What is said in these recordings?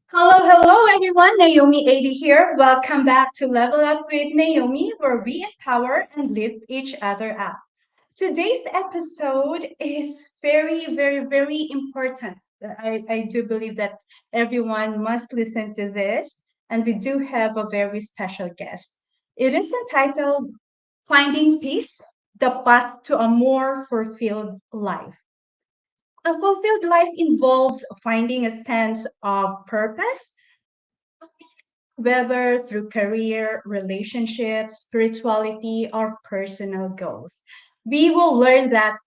Hello everyone. Naomi 80 here. Welcome back to Level Up with Naomi, where we empower and lift each other up. Today's episode is very important. I do believe that everyone must listen to this, and we do have a very special guest. It is entitled Finding Peace, the Path to a More Fulfilled Life. A fulfilled life involves finding a sense of purpose, whether through career, relationships, spirituality, or personal goals. We will learn that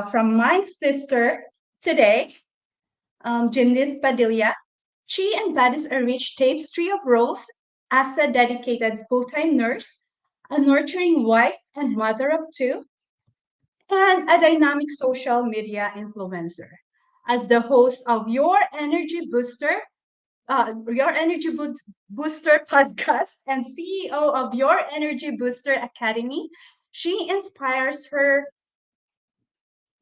from my sister today, Janith Padilla. She embodies a rich tapestry of roles as a dedicated full time nurse, a nurturing wife and mother of two, and a dynamic social media influencer. As the host of Your Booster podcast and CEO of Your Energy Booster Academy, she inspires her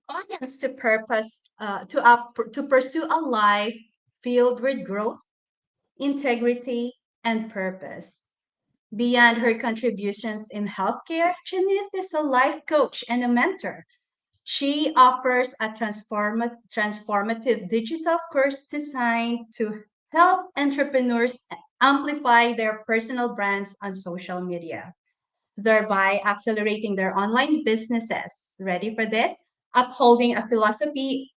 audience to pursue a life filled with growth, integrity, and purpose. Beyond her contributions in healthcare, Janith is a life coach and a mentor. She offers a transformative digital course designed to help entrepreneurs amplify their personal brands on social media, thereby accelerating their online businesses. Ready for this? Upholding a philosophy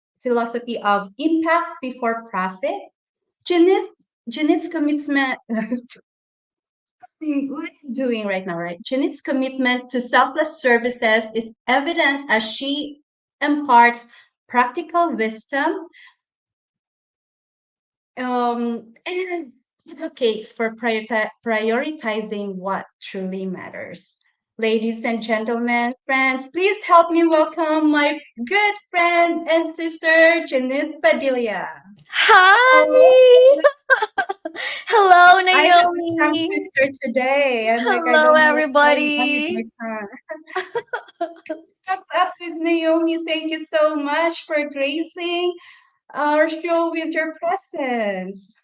of impact before profit. Janith Janith's commitment what are you doing right now, right? Janit's commitment to selfless services is evident as she imparts practical wisdom and advocates for prioritizing what truly matters. Ladies and gentlemen, friends, please help me welcome my good friend and sister, Janith Padilla. Hello. Hi! Hello, I have a tongue Naomi! twister today. I'm like, I Hello, don't know what's going on with my everybody! tongue. What's up with Naomi? Thank you so much for gracing our show with your presence.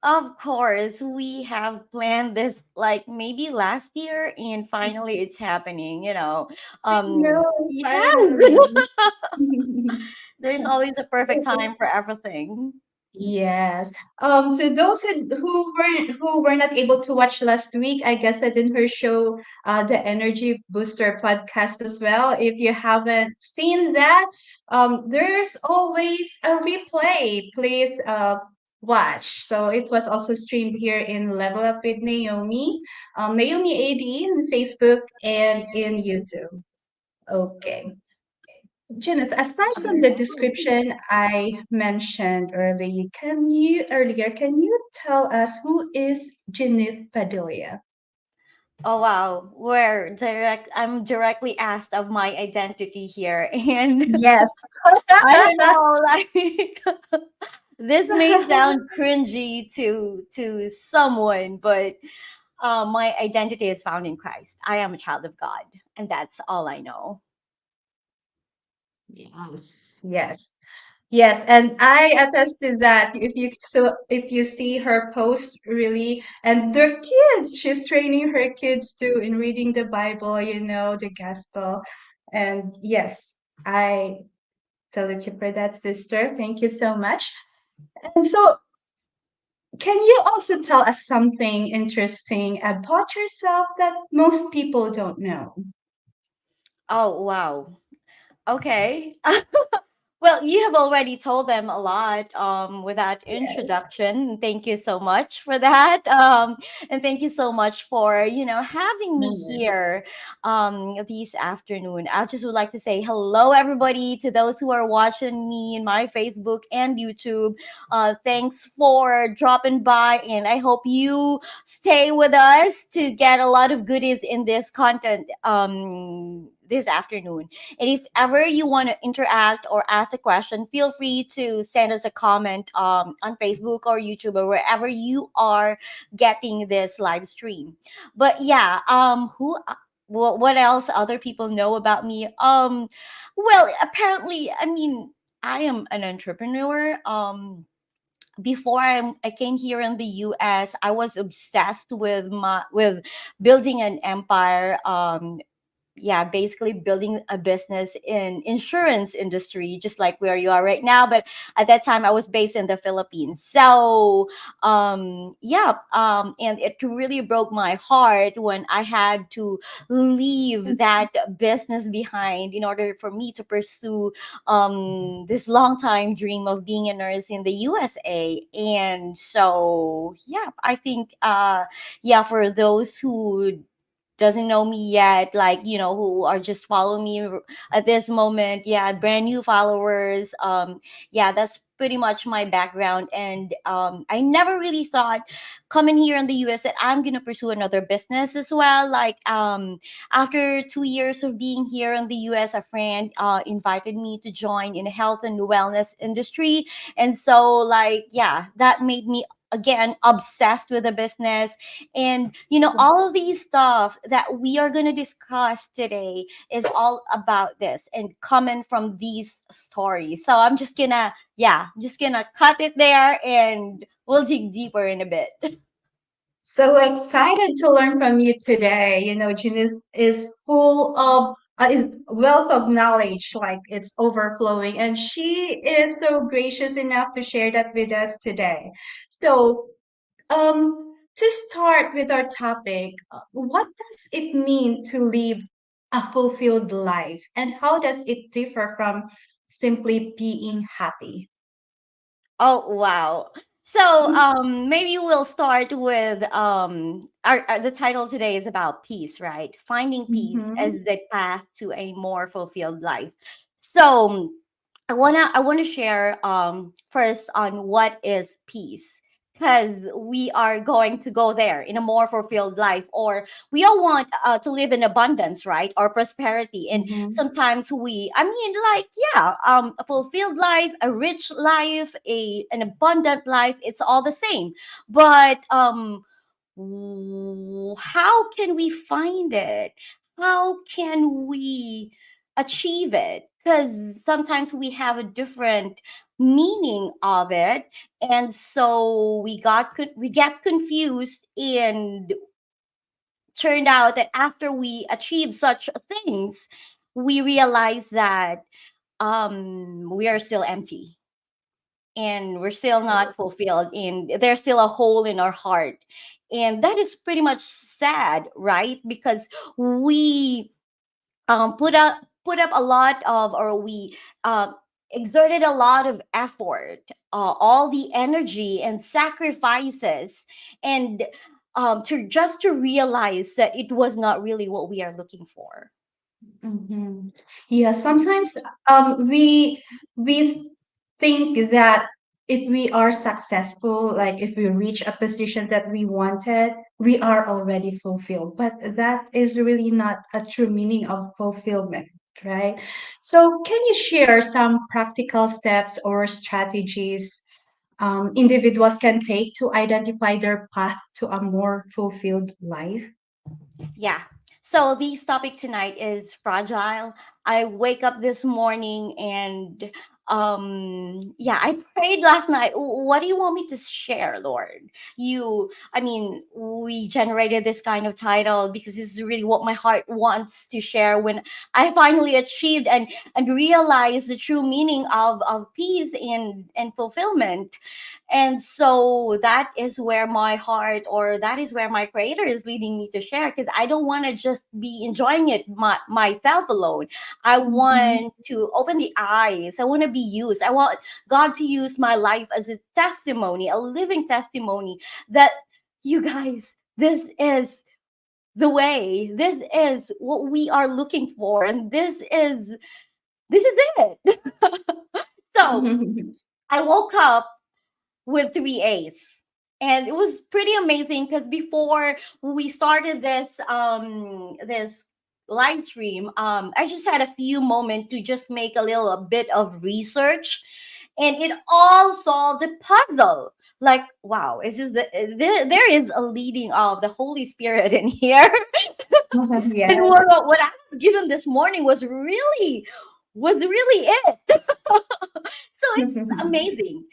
Of course, we have planned this like maybe last year, and finally it's happening. I know, It finally. has. There's always a perfect time for everything. Yes. To those who were not able to watch last week, I guess I did her show, the Energy Booster podcast as well. If you haven't seen that, there's always a replay. Please watch. So it was also streamed here in Level Up with Naomi, Naomi AD on Facebook and in YouTube. Okay. Janet, aside from the description I mentioned can you tell us who is Janet Padilla? Oh wow, I'm directly asked of my identity here, and Yes. I don't know, like this may sound cringy to someone, but my identity is found in Christ. I am a child of God, and that's all I know. Yes. Yes. Yes, and I attest to that. If you see her post really, and their kids, she's training her kids too in reading the Bible, the gospel. And yes, I salute you for that, sister. Thank you so much. And so, can you also tell us something interesting about yourself that most people don't know? Oh wow. Okay. Well, you have already told them a lot with that Yes. introduction. Thank you so much for that. And thank you so much for, having me Mm. here this afternoon. I just would like to say hello, everybody, to those who are watching me in my Facebook and YouTube. Thanks for dropping by, and I hope you stay with us to get a lot of goodies in this content this afternoon. And if ever you want to interact or ask a question, feel free to send us a comment on Facebook or YouTube or wherever you are getting this live stream. But yeah, what else other people know about me? Well, apparently, I mean, I am an entrepreneur. before I came here in the US, I was obsessed with building an empire. Yeah, basically building a business in insurance industry, just like where you are right now. But at that time I was based in the Philippines. So yeah, and it really broke my heart when I had to leave that business behind in order for me to pursue this long time dream of being a nurse in the USA. And so yeah, I think yeah, for those who doesn't know me yet, like, who are just following me at this moment, yeah, brand new followers, yeah, that's pretty much my background. And I never really thought coming here in the US that I'm gonna pursue another business as well. Like, after 2 years of being here in the US, a friend invited me to join in the health and wellness industry. And so, like, yeah, that made me again obsessed with the business. And all of these stuff that we are going to discuss today is all about this and coming from these stories. So I'm just gonna, yeah, just gonna cut it there, and we'll dig deeper in a bit. So excited to learn from you today. You know, Jean is full of is wealth of knowledge, like it's overflowing, and she is so gracious enough to share that with us today. So, to start with our topic, what does it mean to live a fulfilled life, and how does it differ from simply being happy? Oh, wow. So maybe we'll start with the title today is about peace, right? Finding peace Mm-hmm. as the path to a more fulfilled life. So I wanna share first on what is peace, because we are going to go there in a more fulfilled life, or we all want to live in abundance, right, or prosperity. And Mm-hmm. sometimes I mean, like, yeah, a fulfilled life, a rich life, an abundant life, it's all the same. But how can we find it? How can we achieve it? Because sometimes we have a different meaning of it, and so we get confused, and turned out that after we achieve such things, we realize that we are still empty, and we're still not fulfilled, and there's still a hole in our heart. And that is pretty much sad, right? Because we put up a lot of, or we exerted a lot of effort, all the energy and sacrifices, and to realize that it was not really what we are looking for. Mhm. Yeah, sometimes we think that if we are successful, like if we reach a position that we wanted, we are already fulfilled. But that is really not a true meaning of fulfillment, right? So can you share some practical steps or strategies individuals can take to identify their path to a more fulfilled life? Yeah. So this topic tonight is fragile. I wake up this morning, and yeah, I prayed last night. What do you want me to share, Lord? I mean, we generated this kind of title because this is really what my heart wants to share when I finally achieved and realized the true meaning of peace and fulfillment. And so that is where my heart, or that is where my creator is leading me to share, because I don't want to just be enjoying it myself alone. I Mhm. want to open the eyes. I want to be used. I want God to use my life as a testimony, a living testimony, that you guys, this is the way, this is what we are looking for, and this is it. So I woke up with three A's. And it was pretty amazing because before we started this live stream, I just had a few moments to just make a little a bit of research, and it all solved the puzzle. Like, wow, it's just there is a leading of the Holy Spirit in here. And Yes. what I was given this morning was really was really it. So it's amazing.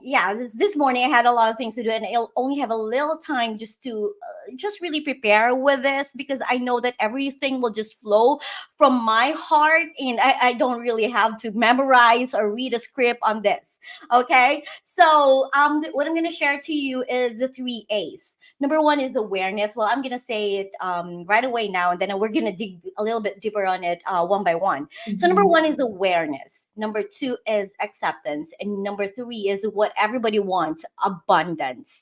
Yeah, this morning I had a lot of things to do, and I'll only have a little time just to just really prepare with this, because I know that everything will just flow from my heart, and I don't really have to memorize or read a script on this. Okay, so what I'm going to share to you is the three A's. Number one is awareness. Well, I'm going to say it right away now, and then we're going to dig a little bit deeper on it one by one. So number Mhm. one is awareness. Number two is acceptance. And number three is what everybody wants, abundance.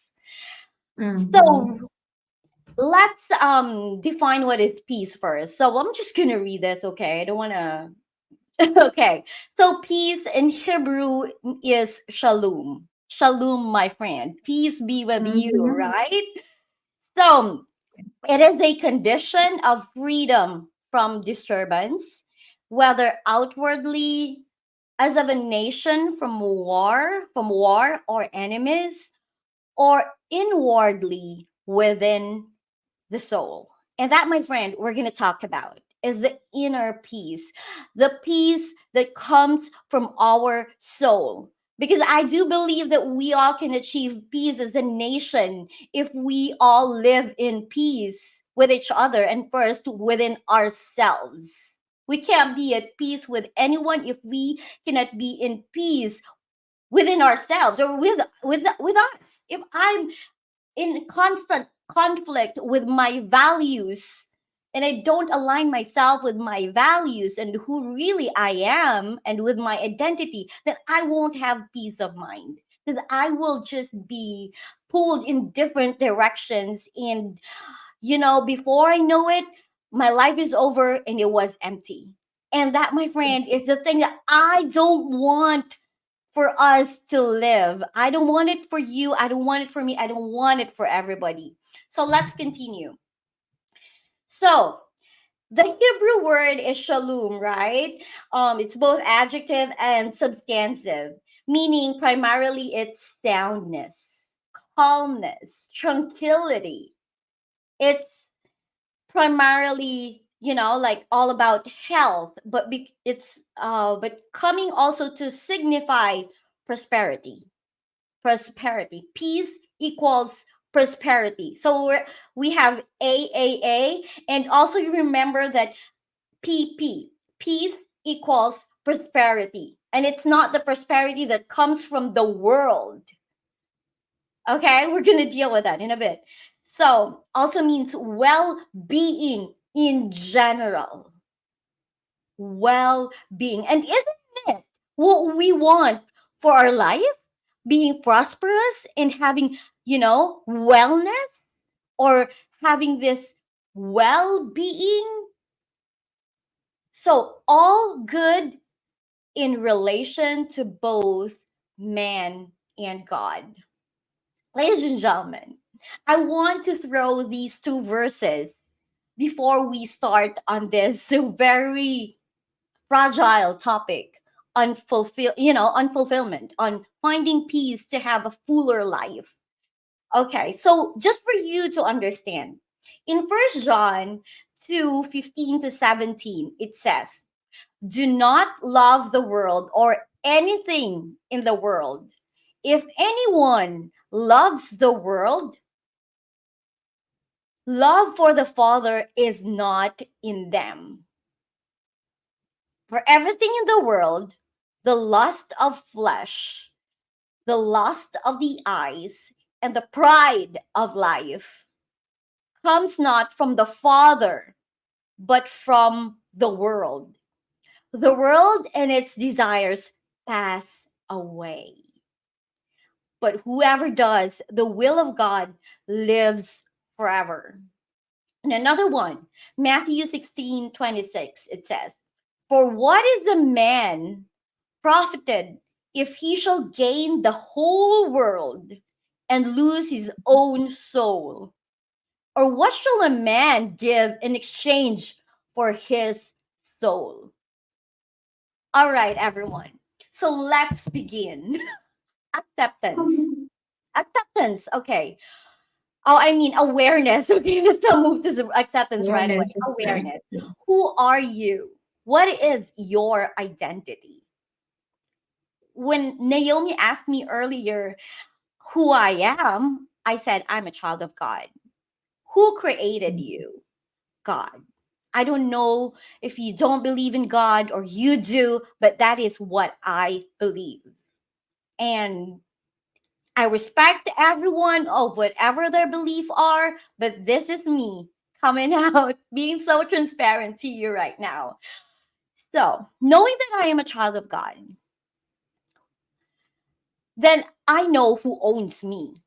Mhm. So let's define what is peace first. So I'm just gonna read this, okay? I don't wanna okay. So peace in Hebrew is shalom. Shalom, my friend. Peace be with you, Mhm. right? So it is a condition of freedom from disturbance, whether outwardly as of a nation from war or enemies, or inwardly within the soul. And that, my friend, we're going to talk about is the inner peace, the peace that comes from our soul. Because I do believe that we all can achieve peace as a nation if we all live in peace with each other and first within ourselves. We can't be at peace with anyone if we cannot be in peace within ourselves or with us. If I'm in constant conflict with my values and I don't align myself with my values and who really I am and with my identity, then I won't have peace of mind, because I will just be pulled in different directions. And, before I know it, my life is over and it was empty. And that, my friend, is the thing that I don't want for us to live. I don't want it for you. I don't want it for me. I don't want it for everybody. So let's continue. So the Hebrew word is shalom, right? It's both adjective and substantive, meaning primarily it's soundness, calmness, tranquility. It's primarily, like all about health, but but coming also to signify prosperity. Prosperity. Peace equals prosperity. So we have AAA, and also you remember that PP, peace equals prosperity. And it's not the prosperity that comes from the world. Okay, we're going to deal with that in a bit. So, also means well being in general. Well being. And isn't it what we want for our life? Being prosperous and having, wellness, or having this well being. So, all good in relation to both man and God. Ladies and gentlemen, I want to throw these two verses before we start on this very fragile topic on unfulfillment, on finding peace to have a fuller life. Okay, so just for you to understand, in First John 2:15 to 17, it says, "Do not love the world or anything in the world. If anyone loves the world, love for the Father is not in them. For everything in the world, the lust of flesh, the lust of the eyes, and the pride of life comes not from the Father, but from the world. The world and its desires pass away. But whoever does the will of God lives forever." And another one, Matthew 16:26, it says, "For what is the man profited if he shall gain the whole world and lose his own soul? Or what shall a man give in exchange for his soul?" All right, everyone. So let's begin. Acceptance. Acceptance. Okay. Oh, I mean awareness. Okay, let's move to acceptance right away. Awareness is first. Awareness. Who are you? What is your identity? When Naomi asked me earlier who I am, I said, I'm a child of God. Who created you? God. I don't know if you don't believe in God or you do, but that is what I believe. And I respect everyone of whatever their belief are, but this is me coming out, being so transparent to you right now. So, knowing that I am a child of God, then I know who owns me.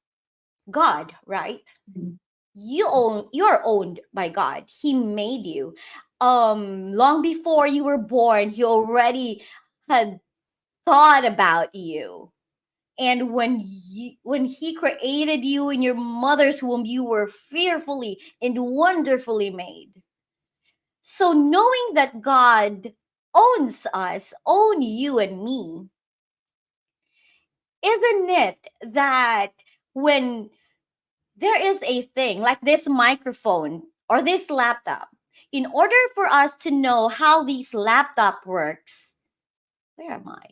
God, right? You're owned by God. He made you. Long before you were born, he already had thought about you. And when he created you in your mother's womb, you were fearfully and wonderfully made. So knowing that God owns us, own you and me, isn't it that when there is a thing like this microphone or this laptop, in order for us to know how this laptop works, where am I?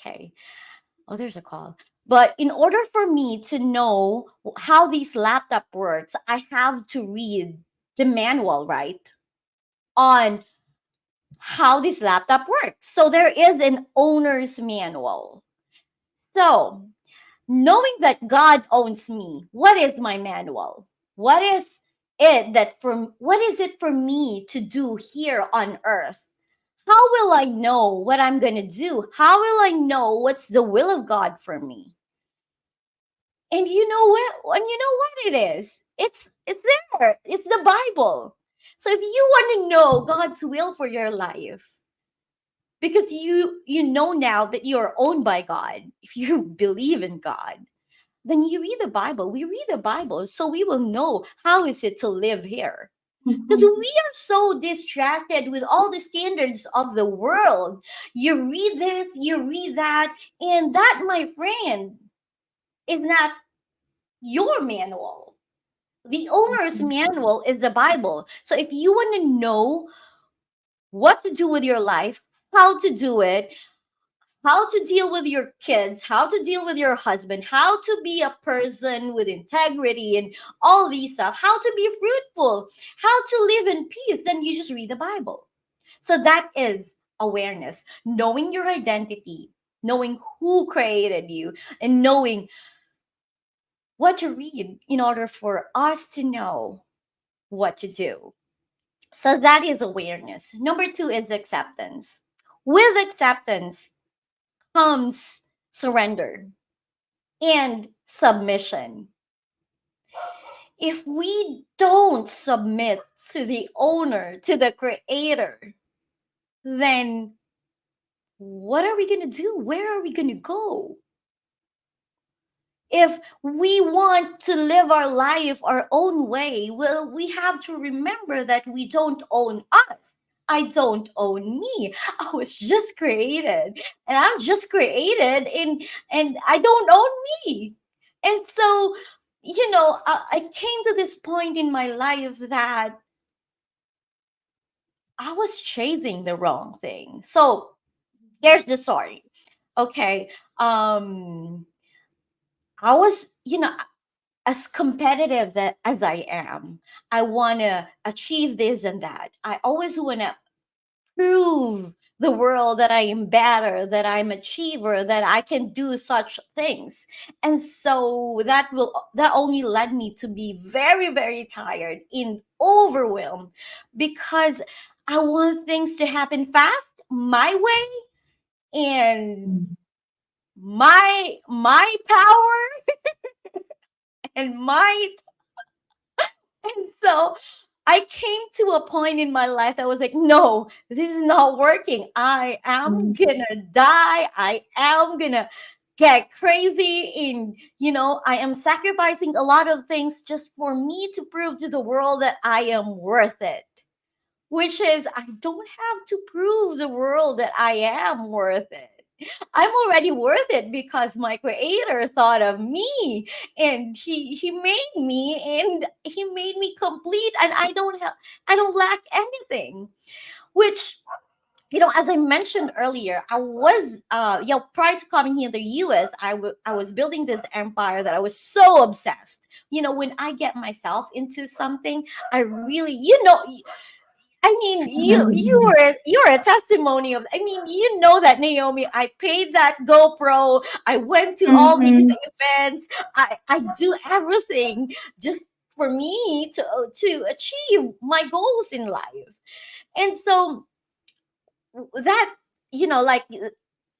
Okay. Oh, there's a call. But in order for me to know how this laptop works, I have to read the manual, right? On how this laptop works. So there is an owner's manual. So knowing that God owns me, what is my manual? What is what is it for me to do here on earth? How will I know what I'm going to do? How will I know what's the will of God for me? And you know what it is? It's there. It's the Bible. So if you want to know God's will for your life, because you know now that you are owned by God, if you believe in God, then you read the Bible. We read the Bible so we will know how is it to live here. Because we are so distracted with all the standards of the world. You read this, you read that, and that, my friend, is not your manual. The owner's manual is the Bible. So if you want to know what to do with your life, how to do it, how to deal with your kids, how to deal with your husband, how to be a person with integrity and all these stuff, how to be fruitful, how to live in peace, then you just read the Bible. So that is awareness, knowing your identity, knowing who created you, and knowing what to read in order for us to know what to do. So that is awareness. Number two is acceptance. With acceptance comes surrender and submission. If we don't submit to the owner, to the creator, then what are we going to do? Where are we going to go? If we want to live our life our own way, well, we have to remember that we don't own us. I don't own me. I was just created, and I'm just created, and I don't own me. And so, I came to this point in my life that I was chasing the wrong thing. So here's the story. Okay. I was, as competitive as I am, I want to achieve this and that. I always want to prove the world that I am better, that I'm achiever, that I can do such things. And so that only led me to be very, very tired and overwhelmed because I want things to happen fast, my way, and my power and might. And so I came to a point in my life that was like, no, this is not working. I am gonna die. I am gonna get crazy. And, I am sacrificing a lot of things just for me to prove to the world that I am worth it. Which is, I don't have to prove the world that I am worth it. I'm already worth it because my creator thought of me and he made me and he made me complete and I don't lack anything. Which as I mentioned earlier, I was, prior to coming here in the US, I was building this empire that I was so obsessed. When I get myself into something, I really, I mean, you're a testimony of. I mean, that, Naomi. I paid that GoPro. I went to all these Mm-hmm. events. I do everything just for me to achieve my goals in life. And so that, like,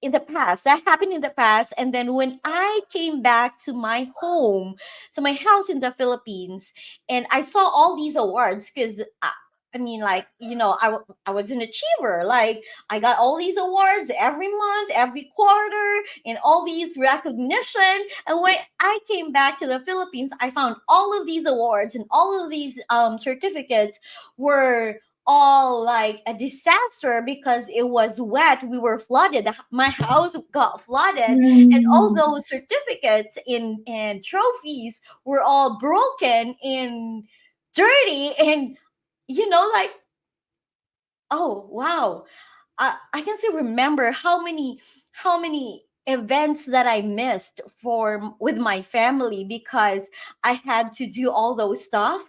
in the past, that happened in the past. And then when I came back to my home, to my house in the Philippines, and I saw all these awards, because I mean, like, I was an achiever. Like, I got all these awards every month, every quarter, and all these recognition. And when I came back to the Philippines, I found all of these awards and all of these certificates were all like a disaster because it was wet. We were flooded. My house got flooded, and all Mm-hmm. those certificates and trophies were all broken and dirty. And like, oh wow, I can still remember how many events that I missed for with my family because I had to do all those stuff,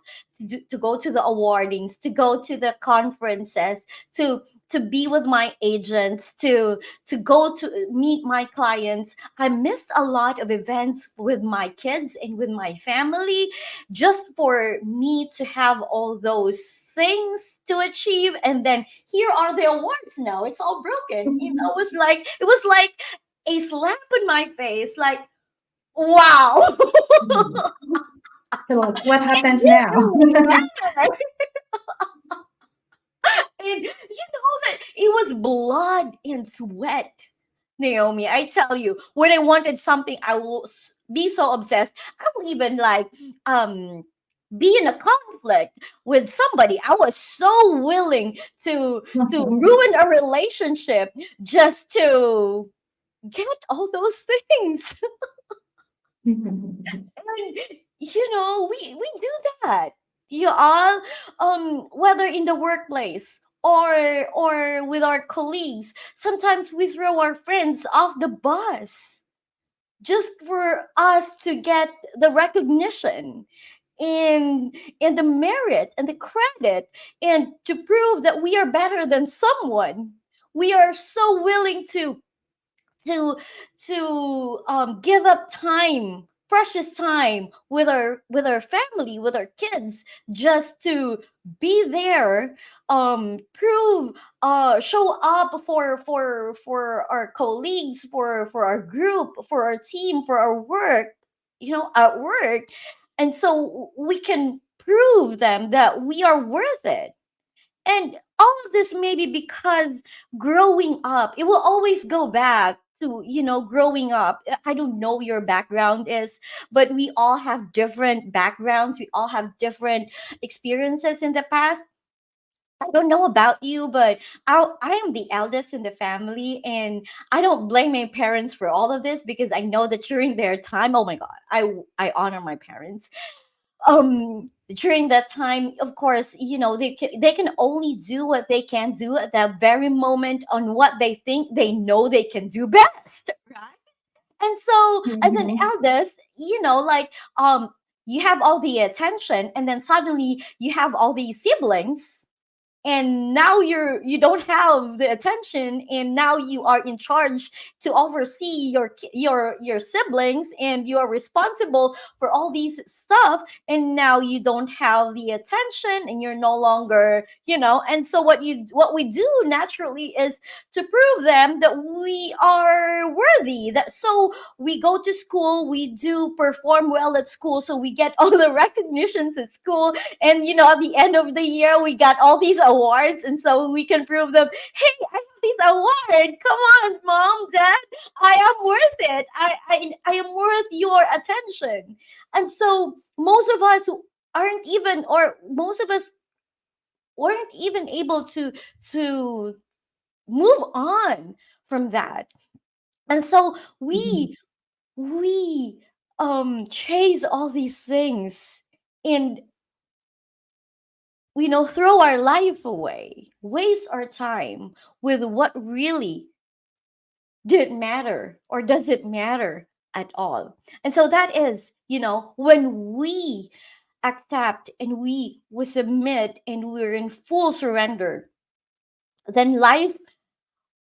to go to the awardings, to go to the conferences, to be with my agents, to go to meet my clients. I missed a lot of events with my kids and with my family just for me to have all those things to achieve. And then here are the awards. Now it's all broken. It was like a slap in my face, like, wow. So, like, what And happens now? yeah, and that it was blood and sweat, Naomi. I tell you, when I wanted something, I will be so obsessed. I will even, like, um be in a conflict with somebody. I was so willing to ruin a relationship just to get all those things. And we do that. You all, whether in the workplace or with our colleagues, sometimes we throw our friends off the bus just for us to get the recognition and the merit and the credit, and to prove that we are better than someone. We are so willing to give up time, precious time, with our family, with our kids, just to be there, prove, show up for our colleagues, for our group, for our team, for our work, at work. And so we can prove them that we are worth it. And all of this maybe because growing up, it will always go back to, growing up. I don't know your background is, but we all have different backgrounds. We all have different experiences in the past. I don't know about you, but I am the eldest in the family, and I don't blame my parents for all of this because I know that during their time, oh my God, I honor my parents. During that time, of course, they can only do what they can do at that very moment on what they think they know they can do best, right? And so as an Mhm. eldest, like, you have all the attention, and then suddenly you have all these siblings, and now you don't have the attention, and now you are in charge to oversee your siblings, and you are responsible for all these stuff, and now you don't have the attention, and you're no longer, and so what we do naturally is to prove them that we are worthy, that so we go to school, we do perform well at school, so we get all the recognitions at school, and at the end of the year we got all these awards, and so we can prove them, hey, I have this award, come on, mom, dad, I am worth it, I am worth your attention. And so most of us aren't even, or most of us weren't even able to move on from that. And so Mhm. we chase all these things, and we know throw our life away, waste our time with what really didn't matter or doesn't matter at all. And so that is, when we accept and we submit and we're in full surrender, then life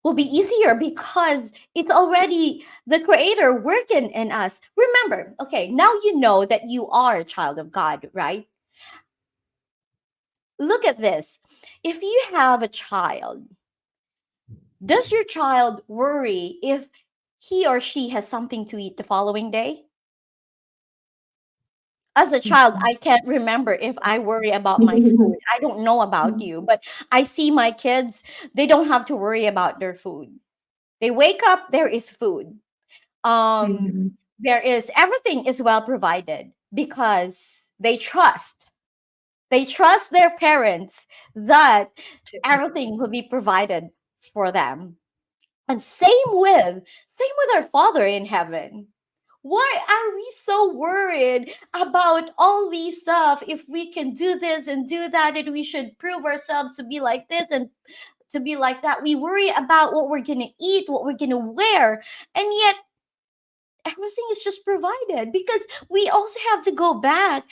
will be easier because it's already the creator working in us. Remember, okay, now you know that you are a child of God, right? Look at this. If you have a child, does your child worry if he or she has something to eat the following day? As a child, I can't remember if I worry about my food. I don't know about you, but I see my kids, they don't have to worry about their food. They wake up, there is food. Um, Mhm. there is everything is well provided because they trust. They trust their parents that everything will be provided for them. And same with our Father in heaven. Why are we so worried about all these stuff if we can do this and do that and we should prove ourselves to be like this and to be like that? We worry about what we're going to eat, what we're going to wear, and yet everything is just provided because we also have to go back.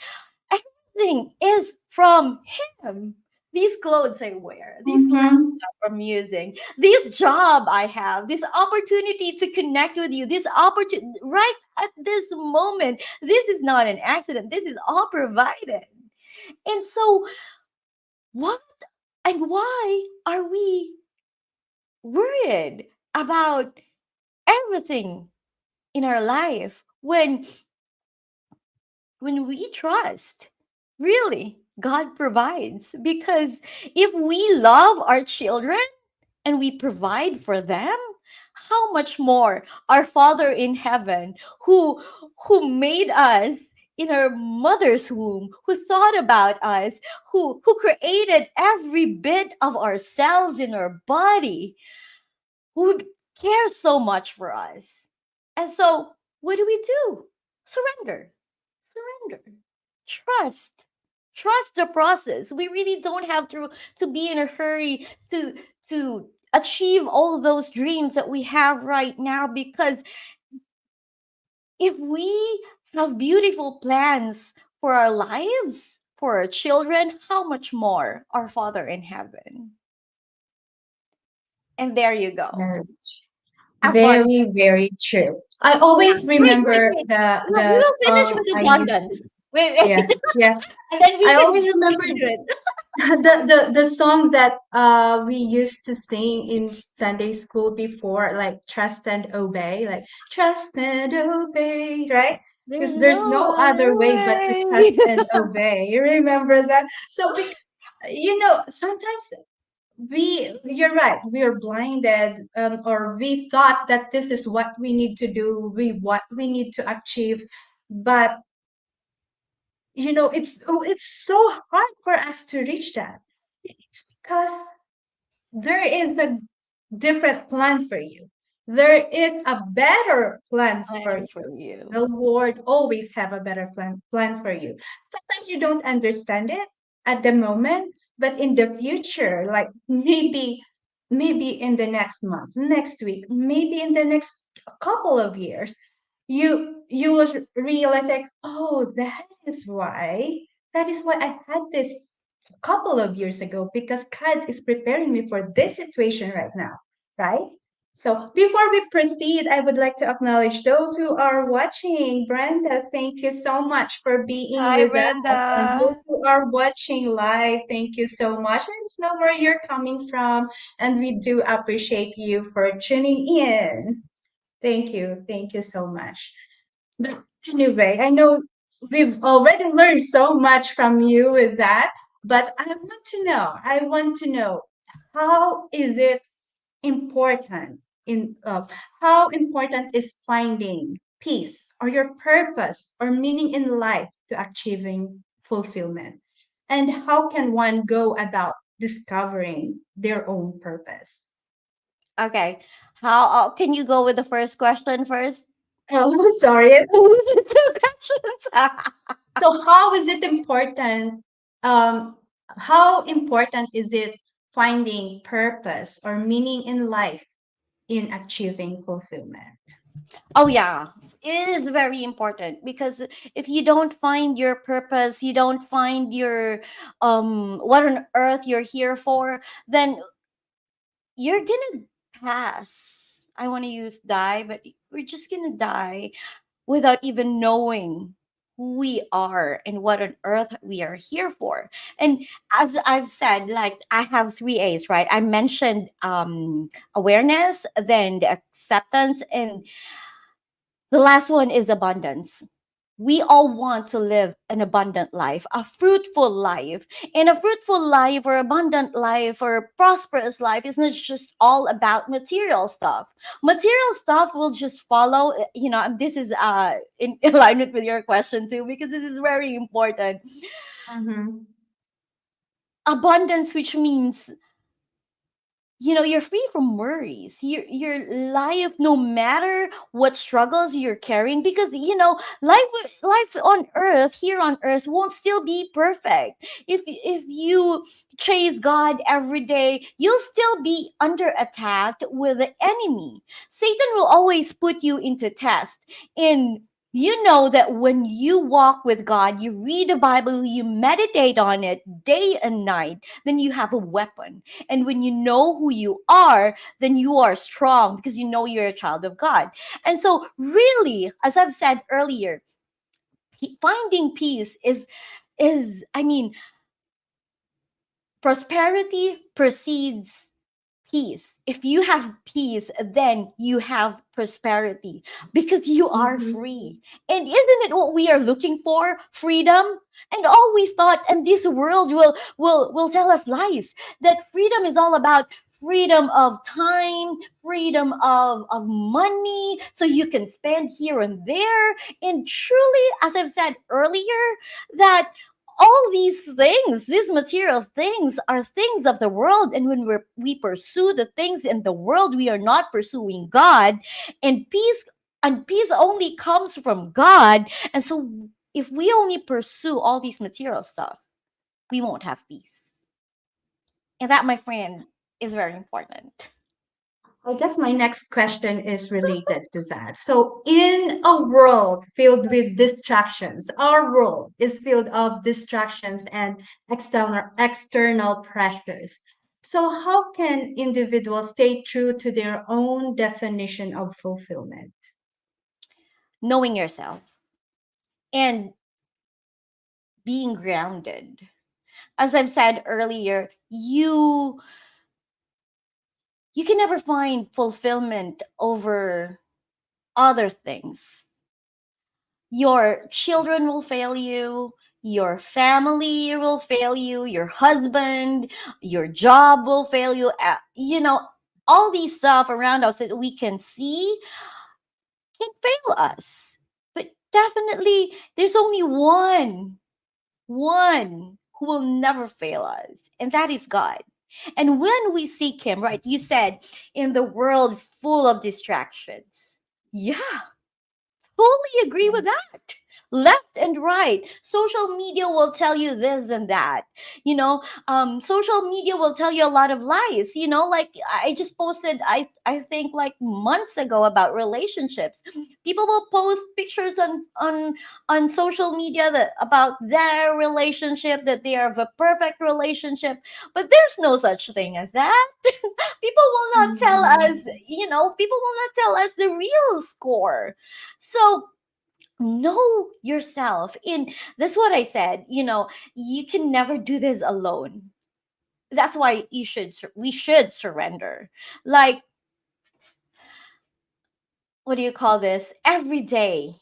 Everything is from him. These clothes I wear, these lenses Mhm. I'm using, this job I have, this opportunity to connect with you, this opportunity right at this moment. This is not an accident. This is all provided. And so, what and why are we worried about everything in our life when we trust, really, God provides? Because if we love our children and we provide for them, how much more our Father in heaven, who made us in our mother's womb, who thought about us, who created every bit of our cells in our body, who cares so much for us. And so, what do? Surrender. Surrender. Trust. Trust the process. We really don't have to be in a hurry to achieve all those dreams that we have right now, because if we have beautiful plans for our lives, for our children, how much more our Father in heaven? And there you go. Very, Abundance. very, very true. I Yeah. always Wait, wait, remember wait. We the will finish song with I used to. abundance. Wait, Yeah, wait. yeah. And then we I can always get remember into it. the song that we used to sing in Sunday school before, like trust and obey, like trust and obey, right? There's Because there's no no other other way but to trust way. and obey. You remember that? So, sometimes you're right, we are blinded, or we thought that this is what we need to do, what we need to achieve, but it's so hard for us to reach that. It's because there is a different plan for you. There is a better plan for Plan you. for you. The Lord always have a better plan for you. Sometimes you don't understand it at the moment, but in the future, like maybe in the next month, next week, maybe in the next couple of years, you will realize, like, oh, that is why I had this a couple of years ago, because God is preparing me for this situation right now, right? So before we proceed, I would like to acknowledge those who are watching. Brenda, thank you so much for being Hi, with us. And those Brenda. who are watching live, thank you so much. Let us know where you're coming from. And we do appreciate you for tuning in. Thank you. Thank you so much. But anyway, I know we've already learned so much from you with that, but I want to know, how is it important in how important is finding peace or your purpose or meaning in life to achieving fulfillment? And how can one go about discovering their own purpose? Okay. How can you go with the first question first? Oh, sorry. Two questions. So how is it important, um, How important is it finding purpose or meaning in life in achieving fulfillment? Oh yeah, it is very important because if you don't find your purpose, you don't find your what on earth you're here for, then you're gonna pass. I want to use die, but we're just gonna die without even knowing who we are and what on earth we are here for. And as I've said, like I have three A's, right? I mentioned awareness, then the acceptance, and the last one is abundance. We all want to live an abundant life, a fruitful life. And a fruitful life or abundant life or prosperous life is not just all about material stuff. Material stuff will just follow, this is in alignment with your question too, because this is very important. Mm-hmm. Abundance, which means you're free from worries, your life, no matter what struggles you're carrying, because life on earth, here on earth, won't still be perfect. If you chase God every day, you'll still be under attack with the enemy. Satan will always put you into test. And you know that when you walk with God, you read the Bible, you meditate on it day and night, then you have a weapon. And when you know who you are, then you are strong because you know you're a child of God. And so, really, as I've said earlier, finding peace is prosperity precedes peace. If you have peace, then you have prosperity because you are Mm-hmm. free. And isn't it what we are looking for? Freedom. And all we thought, and this world will tell us lies, that freedom is all about freedom of time, freedom of money, so you can spend here and there. And truly, as I've said earlier, that all these things, these material things, are things of the world. And when we pursue the things in the world, we are not pursuing God. And peace only comes from God. And so if we only pursue all these material stuff, we won't have peace. And that, my friend, is very important. I guess my next question is related to that. So, in a world filled with distractions, our world is filled of distractions and external pressures. So, how can individuals stay true to their own definition of fulfillment? Knowing yourself and being grounded. As I've said earlier, you can never find fulfillment over other things. Your children will fail you, your family will fail you, your husband, your job will fail you. All these stuff around us that we can see can fail us. But definitely, there's only one who will never fail us, and that is God. And when we seek Him, right, you said, in the world full of distractions. Yeah, totally agree with that. Left and right, social media will tell you this and that. Social media will tell you a lot of lies. Like I just posted, I think like months ago, about relationships. People will post pictures on social media that about their relationship, that they are of a perfect relationship, but there's no such thing as that. People will not tell us, Mhm. people will not tell us the real score. So know yourself. And that's what I said. You can never do this alone. That's why we should surrender. Like, what do you call this, every day.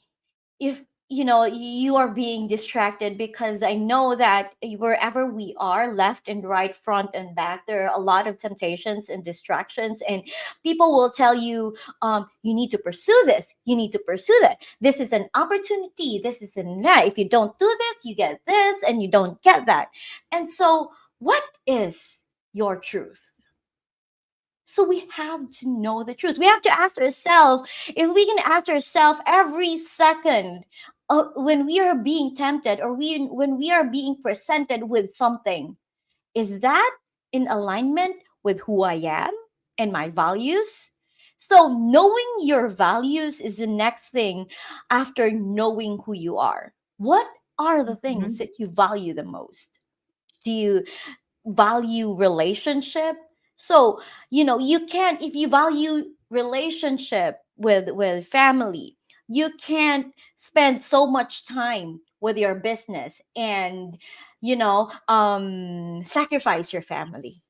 If you are being distracted, because I know that wherever we are, left and right, front and back, there are a lot of temptations and distractions, and people will tell you, you need to pursue this, you need to pursue that, this is an opportunity, this is a net, if you don't do this, you get this, and you don't get that. And so, what is your truth? So we have to know the truth. We have to ask ourselves, if we can ask ourselves every second, when we are being tempted, or when we are being presented with something, Is that in alignment with who I am and my values? So, knowing your values is the next thing after knowing who you are. What are the things Mhm. that you value the most? Do you value relationship? So, you can't, if you value relationship with family, you can't spend so much time with your business and sacrifice your family.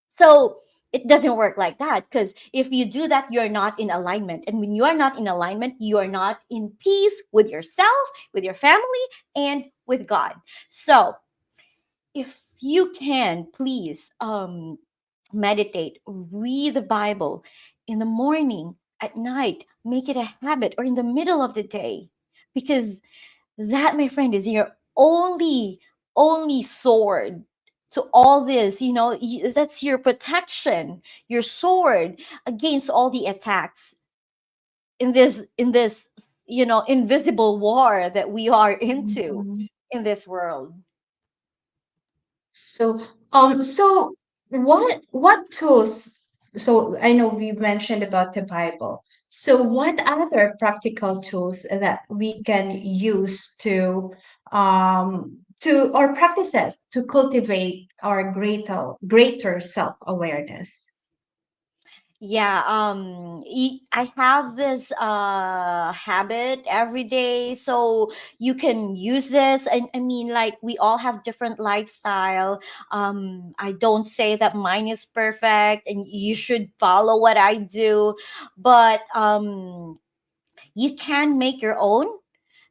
So it doesn't work like that, because if you do that, you're not in alignment, and when you are not in alignment, you are not in peace with yourself, with your family, and with God. So if you can, please meditate, read the Bible in the morning, at night, make it a habit, or in the middle of the day, because that, my friend, is your only sword to all this. That's your protection, your sword against all the attacks in this invisible war that we are into Mhm. in this world. So what tools? So I know we mentioned about the Bible. So what other practical tools that we can use to or practices to cultivate our greater self-awareness? Yeah, I have this habit every day, so you can use this. I mean, like, we all have different lifestyle. I don't say that mine is perfect and you should follow what I do, but you can make your own.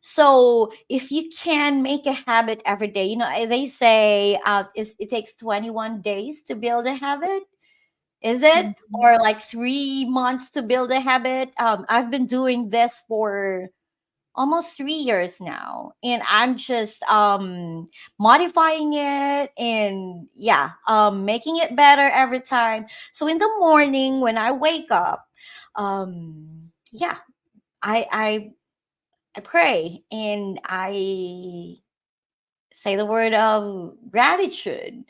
So if you can make a habit every day, they say it takes 21 days to build a habit, is it? Mhm. Or like 3 months to build a habit? I've been doing this for almost 3 years now, and I'm just modifying it, and yeah, making it better every time. So in the morning when I wake up, yeah, I I I pray and I say the word of gratitude,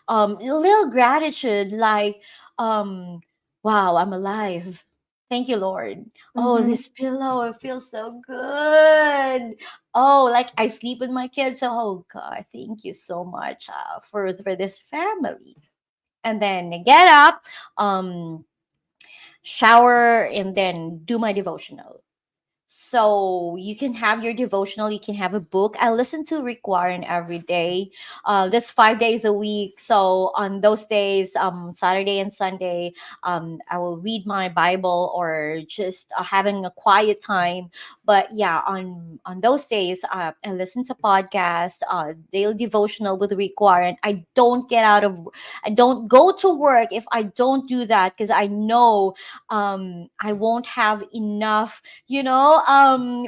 a little gratitude, like, um wow, I'm alive, thank you, Lord. Oh, Mhm. this pillow, it feels so good. Oh, like, I sleep with my kids, so, oh God, thank you so much, for this family. And then I get up, um shower, and then do my devotional. So you can have your devotional, you can have a book. I listen to Rick Warren every day. That's 5 days a week. So on those days, Saturday and Sunday, I will read my Bible, or just having a quiet time. But yeah, on those days, I listen to podcasts, daily devotional with Rick Warren. I don't go to work if I don't do that, because I know I won't have enough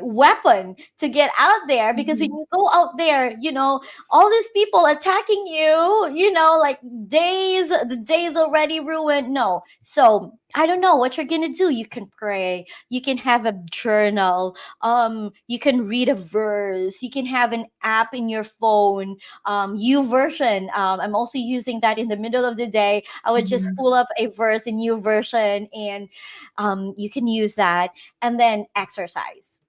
weapon to get out there, because when Mhm. you go out there, all these people attacking you, like, the day's already ruined. No. So I don't know what you're gonna do. You can pray, you can have a journal, you can read a verse, you can have an app in your phone, you version. I'm also using that in the middle of the day. I would just Mhm. pull up a verse in new version, and you can use that. And then exercise,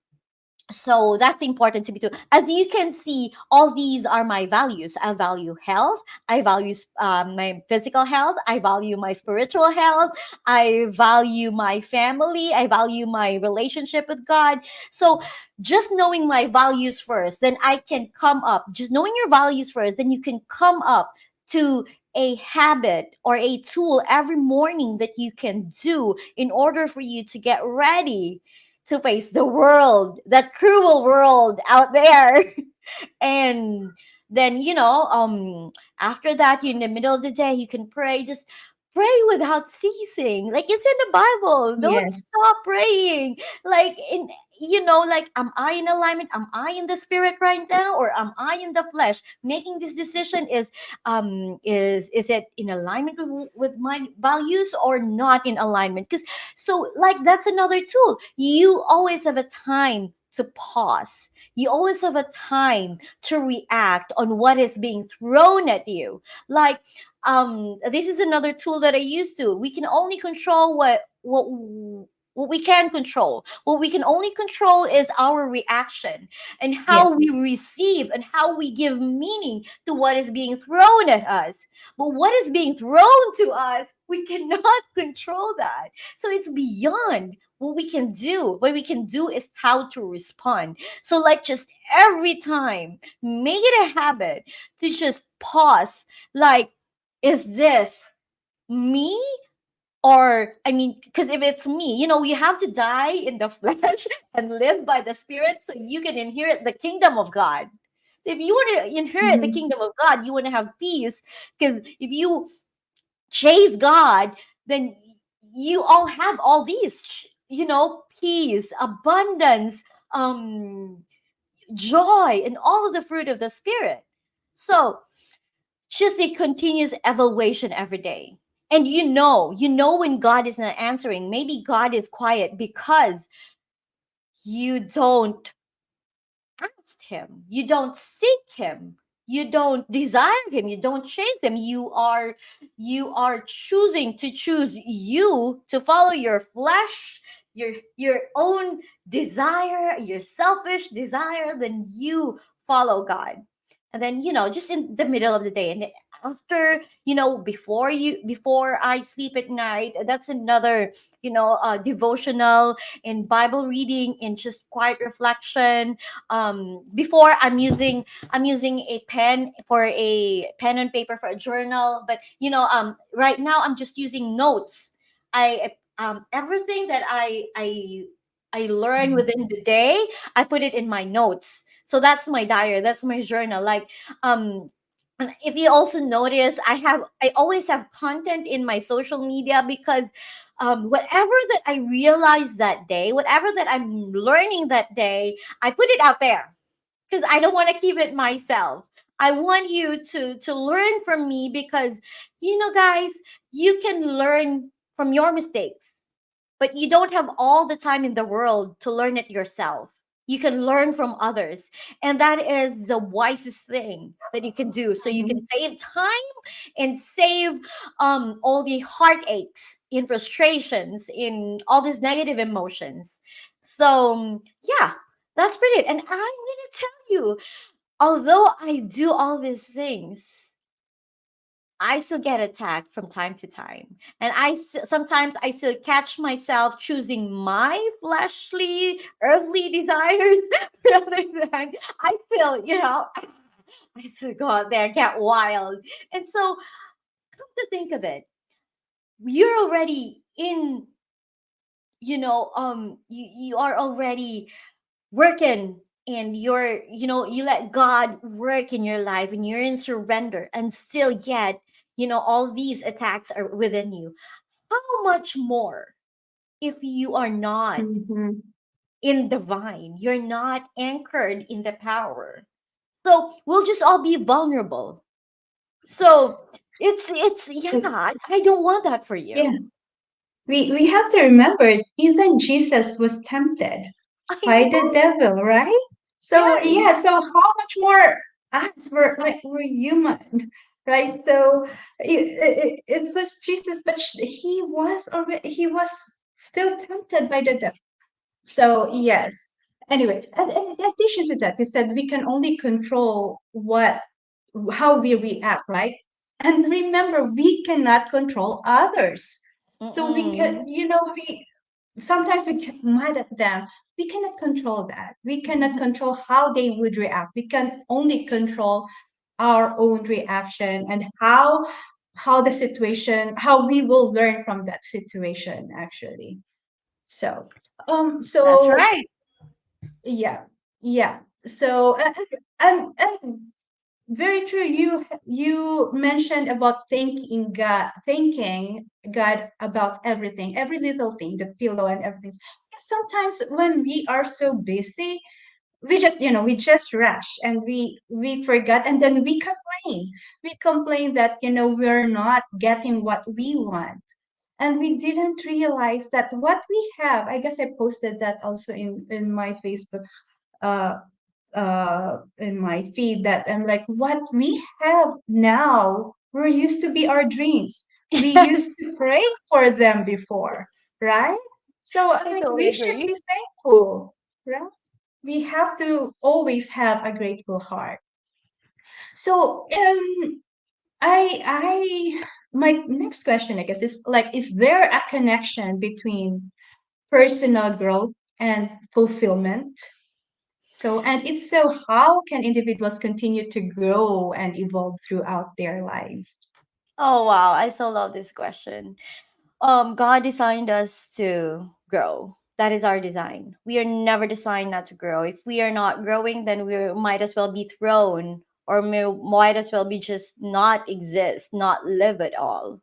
so that's important to me too. As you can see, all these are my values. I value health, I value my physical health, I value my spiritual health, I value my family, I value my relationship with God. So just knowing my values first, then I can come up, just knowing your values first, then you can come up to a habit or a tool every morning that you can do in order for you to get ready to face the world, that cruel world out there. And then, after that, you in the middle of the day, you can pray. Just pray without ceasing, like it's in the Bible. Don't Yes. stop praying. Like, like, am I in alignment, am I in the spirit right now, or am I in the flesh? Making this decision is it in alignment with my values, or not in alignment? Because, so, like, that's another tool. You always have a time to pause. You always have a time to react on what is being thrown at you. Like, this is another tool that I use to. We can only control what we can control. What we can only control is our reaction and how Yes. we receive and how we give meaning to what is being thrown at us. But what is being thrown to us, we cannot control that. So it's beyond what we can do. What we can do is how to respond. So, like, just every time, make it a habit to just pause. Like, is this me? Or, I mean, because if it's me, you have to die in the flesh and live by the spirit so you can inherit the kingdom of God. So if you want to inherit the Mhm. kingdom of God, you want to have peace. Because if you chase God, then you all have all these, peace, abundance, um, joy, and all of the fruit of the spirit. So just a continuous evaluation every day. And you know when God is not answering. Maybe God is quiet because you don't ask him. You don't seek him. You don't desire him. You don't chase him. You are choosing to choose you to follow your flesh, your own desire, your selfish desire, then you follow God. And then, just in the middle of the day, and after, before I sleep at night, that's another, devotional in Bible reading, in just quiet reflection. Before, I'm using a pen and paper for a journal. But right now I'm just using notes. I Everything that I learn within the day, I put it in my notes. So that's my diary, that's my journal. Like, um and if you also notice, I always have content in my social media, because whatever that I realize that day, whatever that I'm learning that day, I put it out there, because I don't want to keep it myself. I want you to learn from me, because, guys, you can learn from your mistakes, but you don't have all the time in the world to learn it yourself. You can learn from others, and that is the wisest thing that you can do. So you can Mhm. save time and save all the heartaches, in frustrations, in all these negative emotions. So, yeah, that's pretty it. And I'm gonna tell you, although I do all these things, I still get attacked from time to time. And sometimes I still catch myself choosing my fleshly, earthly desires rather than I still, I still go out there, get wild. And so, come to think of it, you're already in, you are already working, and you let God work in your life, and you're in surrender, and still yet, all these attacks are within you. How much more if you are not Mhm. in the vine, you're not anchored in the power? So we'll just all be vulnerable. So it's yeah, And I don't want that for yeah, you. we have to remember even Jesus was tempted I by the know. devil, right? So Yes. yeah, so how much more us we're human, right? So it was Jesus, but he was still tempted by the devil. So yes. Anyway, and in addition to that, we said we can only control how we react, right? And remember, we cannot control others. So we Mm-mm. can, we sometimes we get mad at them. We cannot control that. We cannot control how they would react. We can only control our own reaction and how the situation, how we will learn from that situation actually. So, That's so right. yeah, yeah. So, and very true. You mentioned about thanking God about everything, every little thing, the pillow and everything. Sometimes when we are so busy, we just rush and we forgot, and then we complain that we're not getting what we want. and we didn't realize that what we have, I guess I posted that also in my Facebook, uh in my feed, that I'm like, what we have now were used to be our dreams. We used Yes, to pray for them before, right? So I'm I like, totally we should agree. be thankful, right? We have to always have a grateful heart. So I my next question, I guess, is like, is there a connection between personal growth and fulfillment? So, and if so, how can individuals continue to grow and evolve throughout their lives? Oh wow, I so love this question. God designed us to grow. That is our design. We are never designed not to grow. If we are not growing, then we might as well be thrown, or might as well be just not exist, not live at all.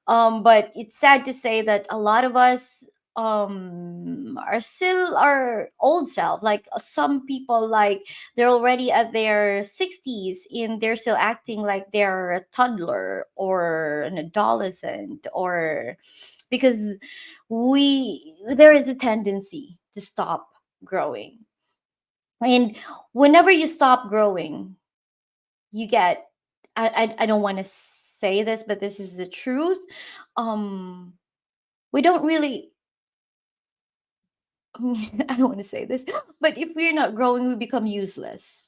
But it's sad to say that a lot of us are still our old self. Like some people, like they're already at their 60s and they're still acting like they're a toddler or an adolescent, or because there is a tendency to stop growing. And whenever you stop growing, you get, I don't want to say this, but this is the truth. um we don't really I don't want to say this, but if we're not growing, we become useless.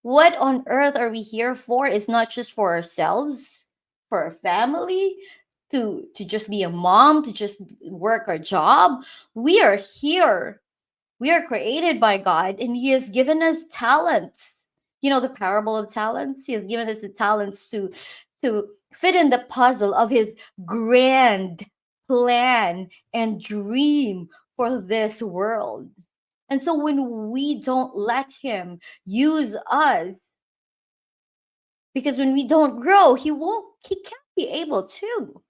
What on earth are we here for? Is not just for ourselves, for our family, to just be a mom, to just work our job. We are here, we are created by God, and He has given us talents. You know the parable of talents? He has given us the talents to fit in the puzzle of His grand plan and dream for this world. And so when we don't let Him use us, because when we don't grow, He can't be able to.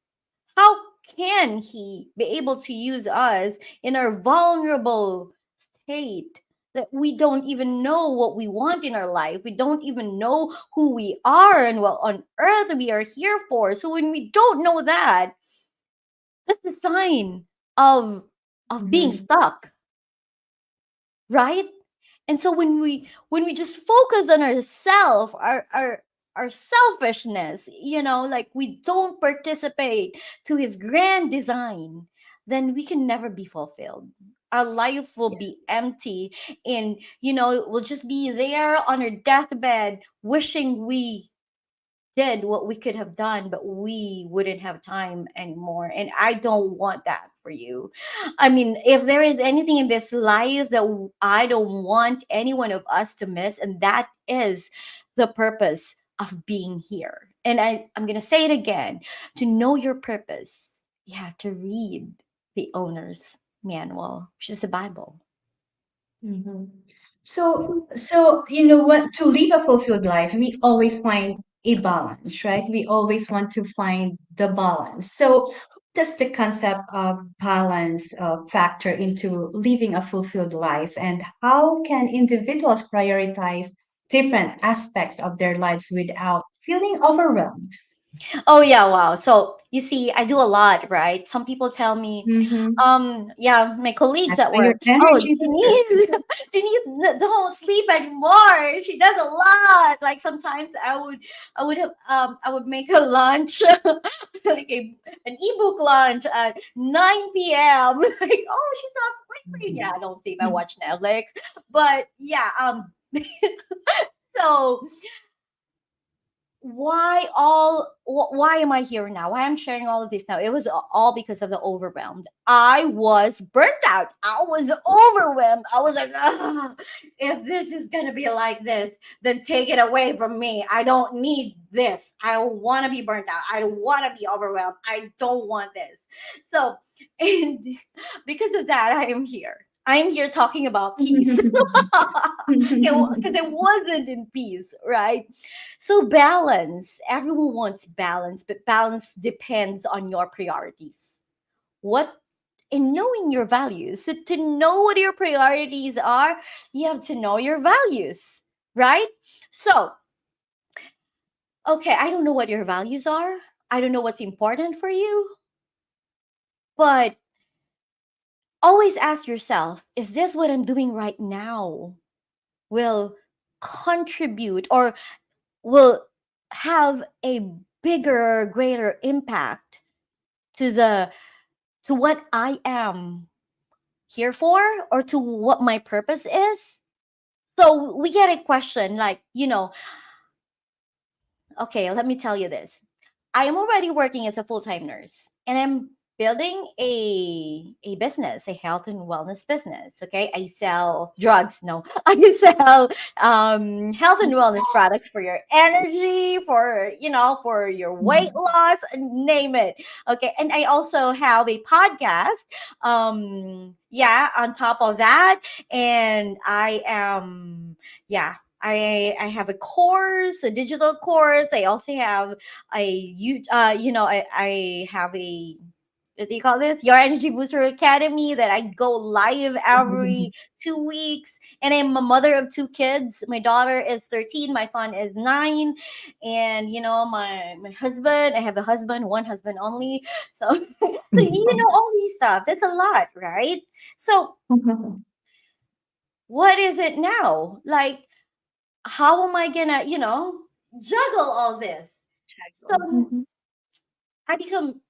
How can He be able to use us in our vulnerable state, that we don't even know what we want in our life? We don't even know who we are and what on earth we are here for. So when we don't know that, that's a sign of being Mhm. stuck, right? And so when we just focus on ourself, our selfishness, like we don't participate to His grand design, then we can never be fulfilled. Our life will Yeah. be empty, and we'll just be there on our deathbed wishing we did what we could have done, but we wouldn't have time anymore. And I don't want that for you. I mean, if there is anything in this life that I don't want any one of us to miss, and that is the purpose of being here. And I'm going to say it again, to know your purpose, you have to read the owner's manual, which is the Bible. Mhm. So you know what? To live a fulfilled life, we always find a balance, right? We always want to find the balance. So, how does the concept of balance factor into living a fulfilled life, and how can individuals prioritize different aspects of their lives without feeling overwhelmed? Oh yeah, wow. So you see, I do a lot, right? Some people tell me, Mm-hmm. yeah, my colleagues That's at why your work, oh, energy deserves. Denise don't sleep anymore. She does a lot. Like sometimes I would make a lunch, like an ebook lunch at 9 p.m. Like, oh, she's not sleeping. Yeah, I don't sleep. I watch Netflix. But yeah, so why am I here now? Why I'm sharing all of this now? It was all because of the overwhelmed. I was burnt out. I was overwhelmed. I was like, "Ugh, if this is gonna be like this, then take it away from me. I don't need this. I don't want to be burnt out. I don't want to be overwhelmed. I don't want this." So, and because of that, I am here. I'm here talking about peace. Because it wasn't in peace, right? So balance. Everyone wants balance, but balance depends on your priorities. What in knowing your values. So to know what your priorities are, you have to know your values, right? So, okay, I don't know what your values are. I don't know what's important for you. But always ask yourself, is this what I'm doing right now will contribute or will have a bigger, greater impact to the to what I am here for, or to what my purpose is? So we get a question like, okay, let me tell you this. I am already working as a full-time nurse, and I'm building a business, a health and wellness business. Okay. I sell drugs. No, I sell health and wellness products for your energy, for your weight Mhm. loss, name it. Okay. And I also have a podcast. Yeah, on top of that. And I am, yeah, I have a course, a digital course. I also have I have a, what do you call this? Your Energy Booster Academy that I go live every 2 weeks. And I'm a mother of two kids. My daughter is 13, my son is 9. And my husband, I have a husband, one husband only. So all these stuff. That's a lot, right? So what is it now? Like, how am I gonna, juggle all this? So Mhm. I become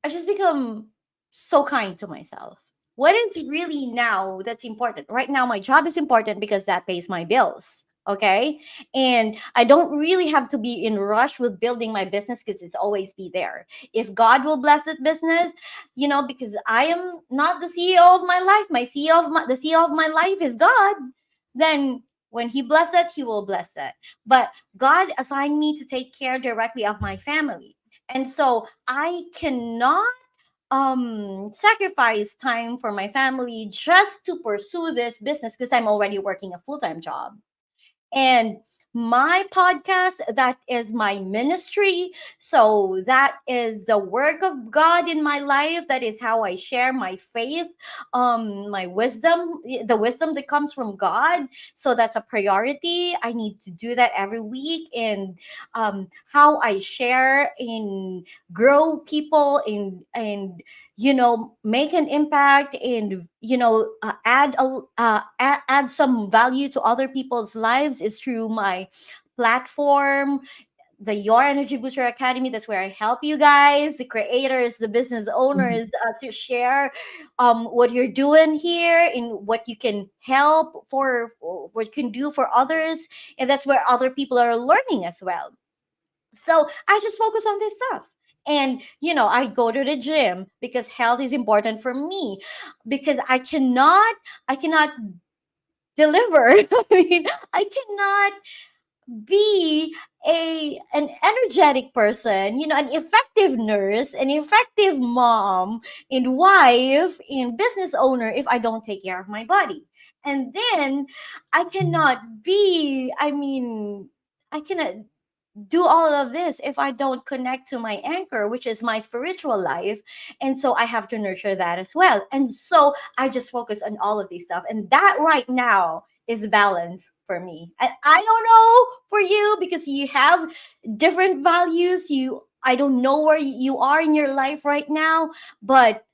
I just become so kind to myself. What is really now that's important? Right now, my job is important because that pays my bills. Okay. And I don't really have to be in rush with building my business because it's always be there. If God will bless that business, because I am not the CEO of my life, the CEO of my life is God, then when he bless it, he will bless it. But God assigned me to take care directly of my family. And so I cannot sacrifice time for my family just to pursue this business because I'm already working a full-time job. And my podcast, that is my ministry. So that is the work of God in my life. That is how I share my faith, my wisdom, the wisdom that comes from God. So that's a priority. I need to do that every week. And how I share and grow people and make an impact and add some value to other people's lives is through my platform, the Your Energy Booster Academy. That's where I help you guys, the creators, the business owners, to share what you're doing here and what you can help for, what you can do for others. And that's where other people are learning as well. So I just focus on this stuff. And I go to the gym because health is important for me, because I cannot deliver. I mean, I cannot be an energetic person, an effective nurse, an effective mom and wife and business owner if I don't take care of my body. And then I cannot be, I mean, I cannot do all of this if I don't connect to my anchor, which is my spiritual life. And so I have to nurture that as well. And so I just focus on all of these stuff. And that right now is balance for me. And I don't know for you because you have different values. I don't know where you are in your life right now, but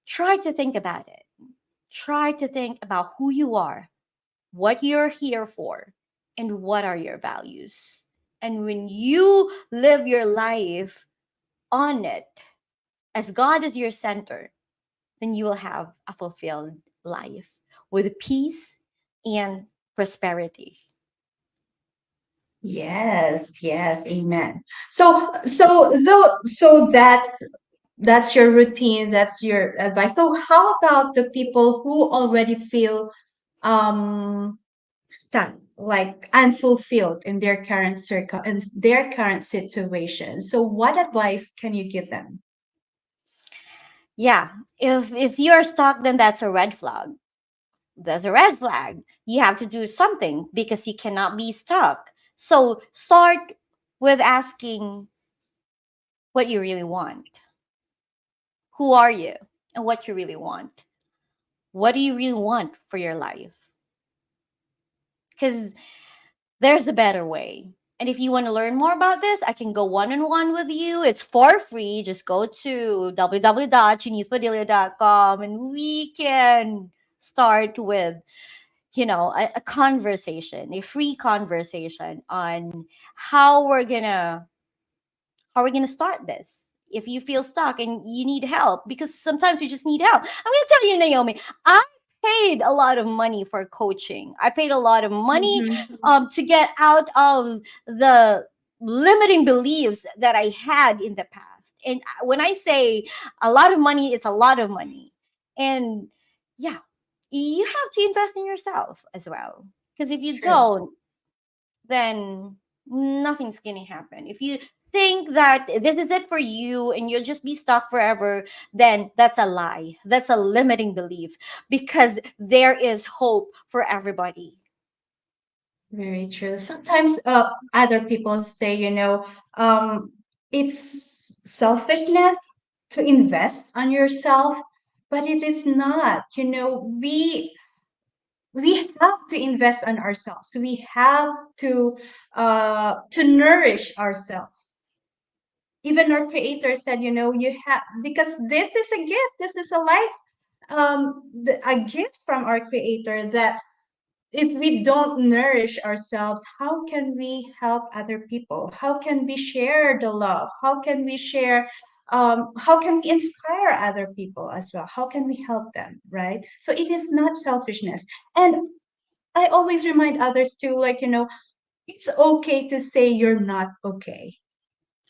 try to think about it. Try to think about who you are, what you're here for, and what are your values. And when you live your life on it, as God is your center, then you will have a fulfilled life with peace and prosperity. Yes, yes, amen. So your routine, that's your advice. So how about the people who already feel um stuck, like unfulfilled in their current situation? So what advice can you give them? Yeah, if you're stuck, then that's a red flag. That's a red flag. You have to do something because you cannot be stuck. So start with asking what you really want. Who are you and what you really want? What do you really want for your life? Because there's a better way. And if you want to learn more about this, I can go one on one with you. It's for free. Just go to www.chinispadilla.com and we can start with, a conversation, a free conversation on how we're gonna how are we going to start this? If you feel stuck and you need help, because sometimes you just need help. I'm going to tell you, Naomi, I paid a lot of money for coaching. I paid a lot of money Mm-hmm. to get out of the limiting beliefs that I had in the past. And when I say a lot of money, it's a lot of money. And yeah, you have to invest in yourself as well. Because if you True. don't, then nothing's gonna happen. If you think that this is it for you and you'll just be stuck forever, then that's a lie. That's a limiting belief because there is hope for everybody. Very true. Sometimes other people say, it's selfishness to invest on yourself, but it is not. We have to invest on ourselves. We have to nourish ourselves. Even our creator said, you have, because this is a gift. This is a life, a gift from our creator, that if we don't nourish ourselves, how can we help other people? How can we share the love? How can we share? How can we inspire other people as well? How can we help them? Right. So it is not selfishness. And I always remind others too, like, it's okay to say you're not okay.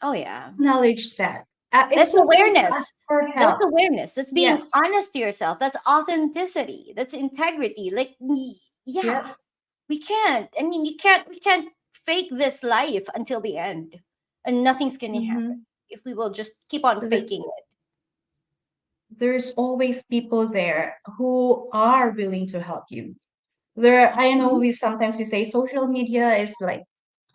Oh yeah. Acknowledge that. That's It's okay to awareness. ask for That's help. awareness. That's Yeah. being honest to yourself. That's authenticity. That's integrity. Like yeah, Yep. we can't. I mean, we can't fake this life until the end. And nothing's going to happen Hmm. if we will just keep on faking it. There's always people there who are willing to help you. There, I know Mhm. we sometimes we say social media is like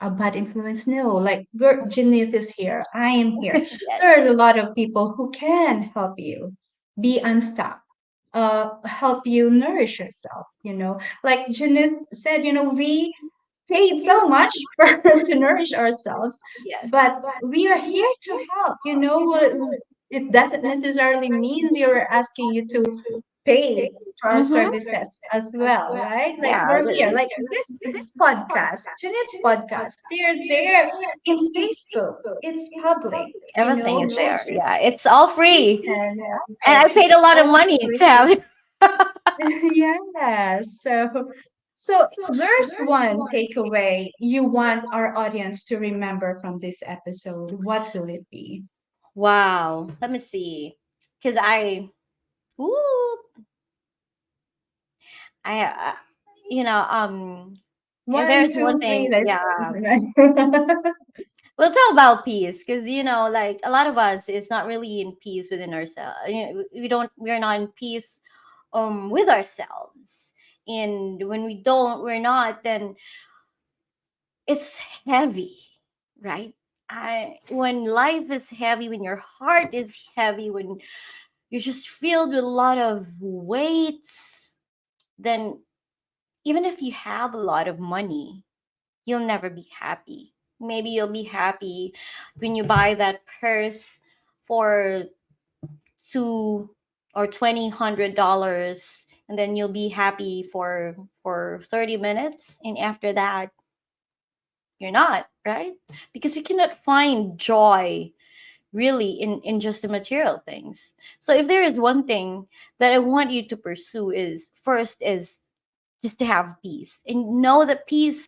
a bad influence. No, like Janith is here. I am here. Yes. There are a lot of people who can help you be unstuck, help you nourish yourself. Like Janith said, we paid so much for to nourish ourselves, Yes. but we are here to help. It doesn't necessarily mean we are asking you to pay for our Mm-hmm. services as well, right? Like Yeah. we're here, like this podcast, Janet's podcast. They're there in Facebook. It's public, Everything is just there. Yeah. It's all free. listen. And I paid It's a lot of all money to free. have it. Yes. So there's one takeaway you want our audience to remember from this episode. What will it be? Wow. Let me see. Because ooh, I, you know, if One, there's one two, three. thing, Let's. yeah, we'll talk about peace because like a lot of us is not really in peace within ourselves. We're not in peace with ourselves, and when we're not, then it's heavy, right? I When life is heavy, when your heart is heavy, when you're just filled with a lot of weights, then even if you have a lot of money, you'll never be happy. Maybe you'll be happy when you buy that purse for two or $2,000, and then you'll be happy for 30 minutes, and after that you're not, right? Because we cannot find joy really in just the material things. So if there is one thing that I want you to pursue, is first is just to have peace and know that peace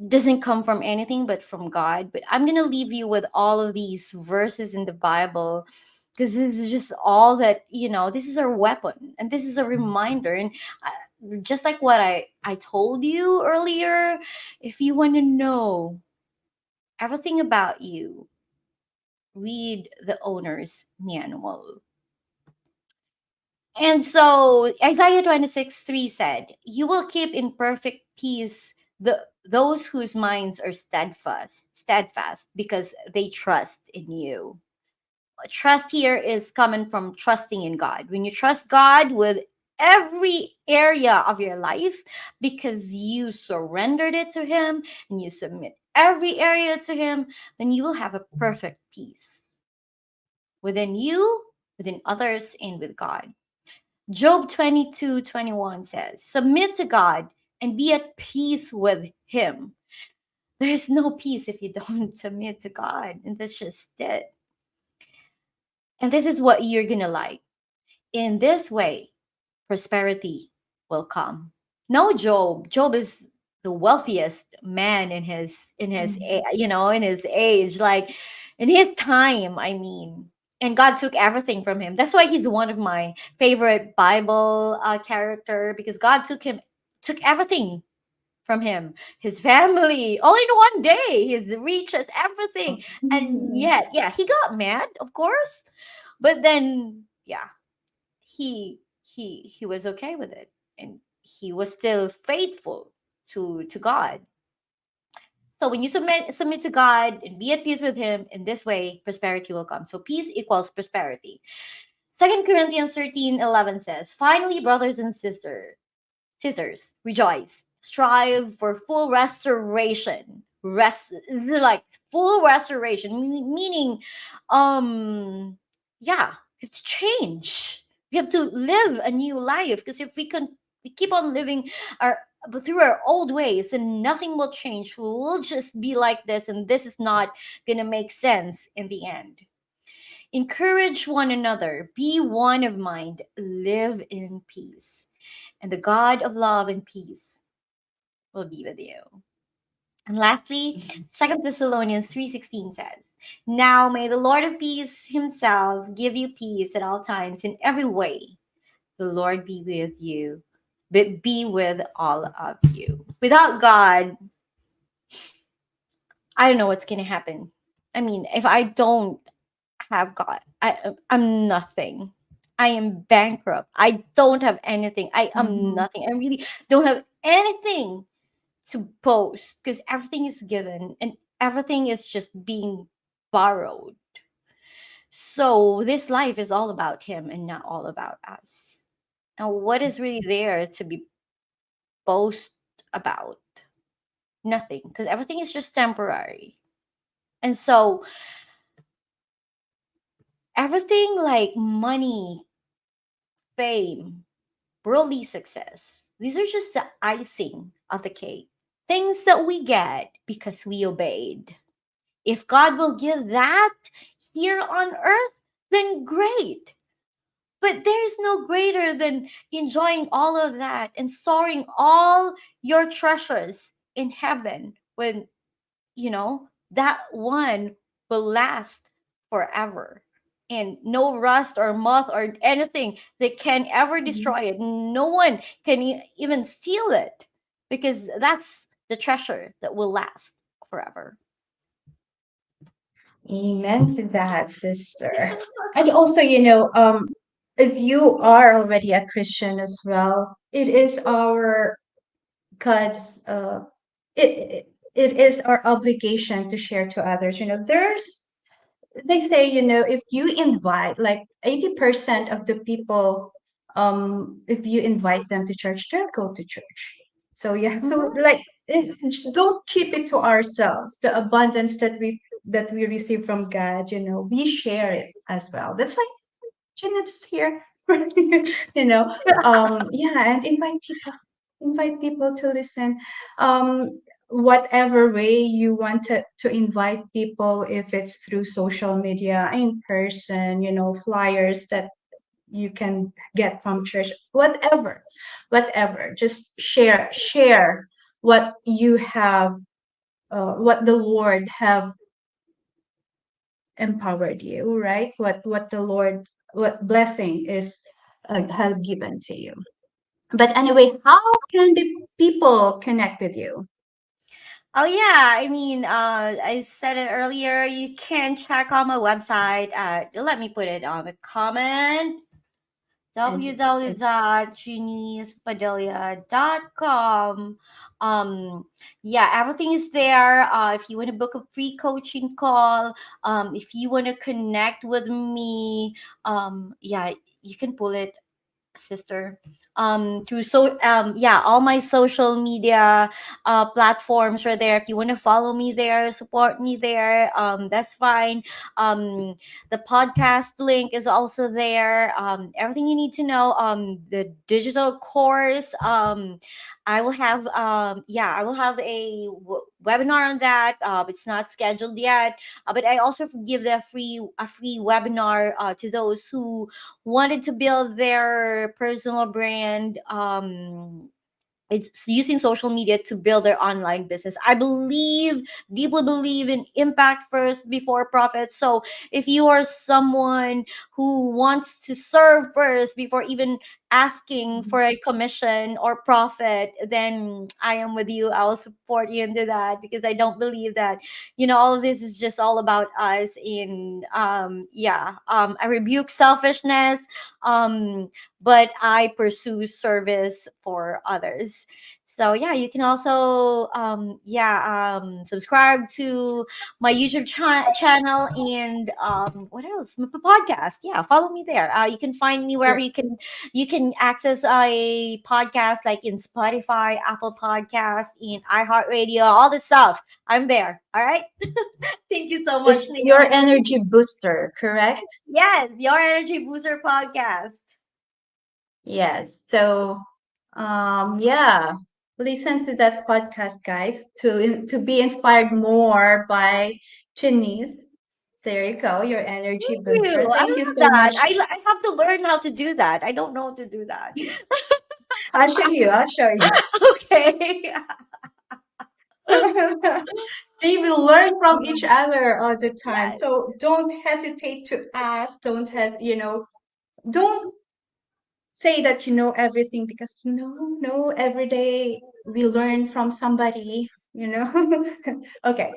doesn't come from anything but from God. But I'm going to leave you with all of these verses in the Bible because this is just all that, this is our weapon and this is a reminder. And just like what I told you earlier, if you want to know everything about you, read the owner's manual. And so Isaiah 26:3 said, "You will keep in perfect peace those whose minds are steadfast because they trust in you." Trust here is coming from trusting in God. When you trust God with every area of your life because you surrendered it to Him and you submit every area to Him, then you will have a perfect peace within you, within others, and with God. Job 22:21 says, submit to God and be at peace with Him. There's no peace if you don't submit to God. And that's just it. And this is what you're going to like. In this way, prosperity will come. No, Job. Job is the wealthiest man Mhm. in his age, like in his time, I mean. And God took everything from him. That's why he's one of my favorite Bible character, because God took everything from him, his family, all in one day, his riches, everything. And Mhm. yet, yeah, he got mad, of course, but then, yeah, he was okay with it, and he was still faithful to God. So when you submit to God and be at peace with Him, in this way prosperity will come. So peace equals prosperity. 2 Corinthians 13:11 says, finally, brothers and sisters, rejoice, strive for full restoration. Like full restoration, meaning, yeah, we have to change. We have to live a new life, because if we keep on living our but through our old ways, and nothing will change. We'll just be like this, and this is not gonna make sense in the end. Encourage one another, be one of mind, live in peace, and the God of love and peace will be with you. And lastly, Second Thessalonians 3:16 says, now may the Lord of peace himself give you peace at all times in every way. The Lord be with you, but be with all of you. Without God, I don't know what's going to happen. I mean, if I don't have God, I'm nothing. I am bankrupt. I don't have anything. I am Mhm. nothing. I really don't have anything to boast, because everything is given and everything is just being borrowed. So this life is all about Him and not all about us. And what is really there to be boast about? Nothing, because everything is just temporary. And so everything like money, fame, worldly success, these are just the icing of the cake. Things that we get because we obeyed. If God will give that here on earth, then great. But there's no greater than enjoying all of that and storing all your treasures in heaven, when, that one will last forever. And no rust or moth or anything that can ever Mhm. destroy it. No one can even steal it, because that's the treasure that will last forever. Amen to that, sister. And also, if you are already a Christian as well, it is our God's it is our obligation to share to others. They say, if you invite like 80% of the people, if you invite them to church, they'll go to church. So yeah, so Mm-hmm. like don't keep it to ourselves. The abundance that we receive from God, we share it as well. That's why Janet's here. you know, yeah, and invite people to listen. Whatever way you want to invite people, if it's through social media, in person, flyers that you can get from church, whatever, just share what you have, what the Lord have empowered you, right? What blessing is has given to you. But anyway, how can the people connect with you? Oh yeah, I mean, I said it earlier. You can check out my website. Let me put it on the comment. And www.junicepadilla.com. Yeah, everything is there. If you want to book a free coaching call, if you want to connect with me, yeah, you can pull it sister. Through so yeah, all my social media platforms are there. If you want to follow me there, support me there, that's fine. The podcast link is also there. Everything you need to know, the digital course, I will have yeah, I will have a webinar on that. It's not scheduled yet, but I also give a free webinar to those who wanted to build their personal brand. It's using social media to build their online business. I believe, deeply believe in impact first before profit. So if you are someone who wants to serve first before even asking for a commission or profit, then I am with you. I will support you into that, because I don't believe that, all of this is just all about us. In yeah, I rebuke selfishness, but I pursue service for others. So yeah, you can also subscribe to my YouTube channel, and what else? My podcast. Yeah, follow me there. You can find me wherever Sure. you can access a podcast, like in Spotify, Apple Podcast, in iHeartRadio, all this stuff. I'm there. All right. Thank you so much, It's your Naomi. energy booster, correct? Yes, your Energy Booster podcast. Yes. So, yeah, listen to that podcast, guys, to be inspired more by Janice. There you go, your energy You. booster. I Thank you love so that. much. I have to learn how to do that. I don't know how to do that. I'll show you. I'll show you. Okay. They will learn from each other all the time. Yes. So don't hesitate to ask. Don't have, don't say that you know everything, because no, every day we learn from somebody. Okay.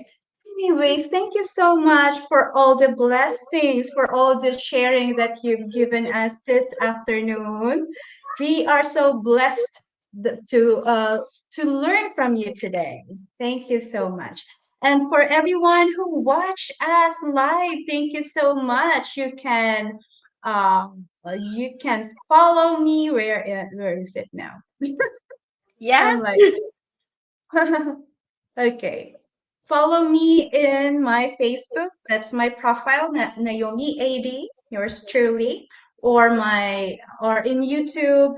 Anyways, thank you so much for all the blessings, for all the sharing that you've given us this afternoon. We are so blessed to learn from you today. Thank you so much. And for everyone who watched us live, thank you so much. You can follow me. Where is it now? I'm Yes. like, okay. Follow me in my Facebook. That's my profile, Naomi AD, yours truly, or in YouTube.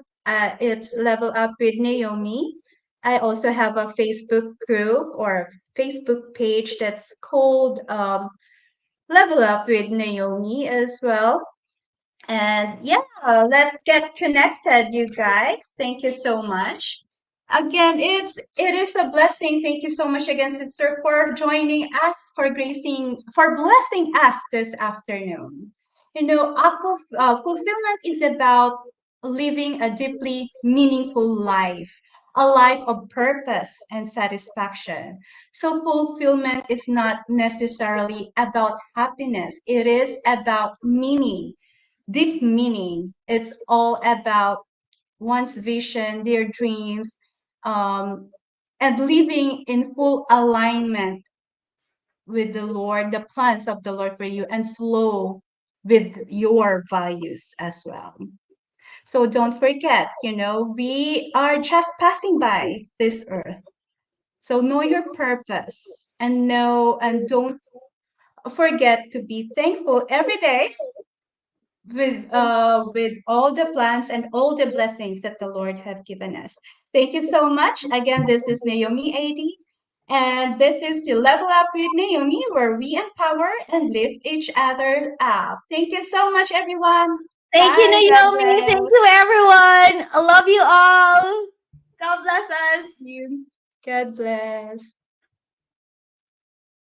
It's Level Up with Naomi. I also have a Facebook group or Facebook page that's called Level Up with Naomi as well. And yeah, let's get connected, you guys. Thank you so much. Again, it is a blessing. Thank you so much again, sister, for joining us, for blessing us this afternoon. Fulfillment is about living a deeply meaningful life, a life of purpose and satisfaction. So fulfillment is not necessarily about happiness. It is about meaning, deep meaning. It's all about one's vision, their dreams, um, and living in full alignment with the Lord, the plans of the Lord for you, and flow with your values as well. So don't forget, we are just passing by this earth. So know your purpose, and don't forget to be thankful every day with all the plans and all the blessings that the Lord have given us. Thank you so much. Again, this is Naomi AD, and this is your Level Up with Naomi, where we empower and lift each other up. Thank you so much, everyone. Thank you, Bye. God Naomi. bless Thank you, everyone. I love you all. God bless us. you. God bless.